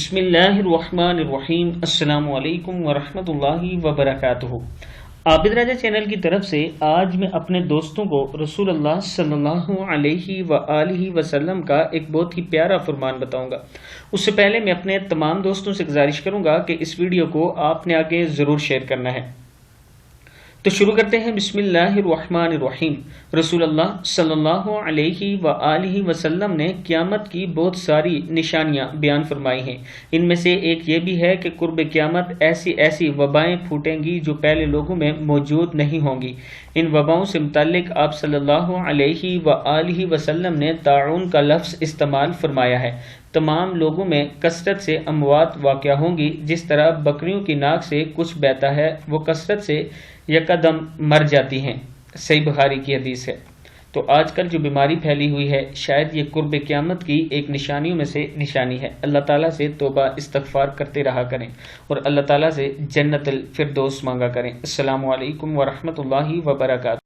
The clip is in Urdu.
بسم اللہ الرحمن الرحیم۔ السلام علیکم ورحمۃ اللہ وبرکاتہ۔ عابد راجہ چینل کی طرف سے آج میں اپنے دوستوں کو رسول اللہ صلی اللہ علیہ وآلہ وسلم کا ایک بہت ہی پیارا فرمان بتاؤں گا۔ اس سے پہلے میں اپنے تمام دوستوں سے گزارش کروں گا کہ اس ویڈیو کو آپ نے آگے ضرور شیئر کرنا ہے۔ تو شروع کرتے ہیں۔ بسم اللہ الرحمن الرحیم۔ رسول اللہ صلی اللہ علیہ وآلہ وسلم نے قیامت کی بہت ساری نشانیاں بیان فرمائی ہیں۔ ان میں سے ایک یہ بھی ہے کہ قرب قیامت ایسی وبائیں پھوٹیں گی جو پہلے لوگوں میں موجود نہیں ہوں گی۔ ان وباؤں سے متعلق آپ صلی اللہ علیہ وآلہ وسلم نے طاعون کا لفظ استعمال فرمایا ہے۔ تمام لوگوں میں کثرت سے اموات واقع ہوں گی۔ جس طرح بکریوں کی ناک سے کچھ بہتا ہے، وہ کثرت سے یکدم مر جاتی ہیں۔ صحیح بخاری کی حدیث ہے۔ تو آج کل جو بیماری پھیلی ہوئی ہے، شاید یہ قرب قیامت کی ایک نشانیوں میں سے نشانی ہے۔ اللہ تعالیٰ سے توبہ استغفار کرتے رہا کریں اور اللہ تعالیٰ سے جنت الفردوس مانگا کریں۔ السلام علیکم ورحمۃ اللہ وبرکاتہ۔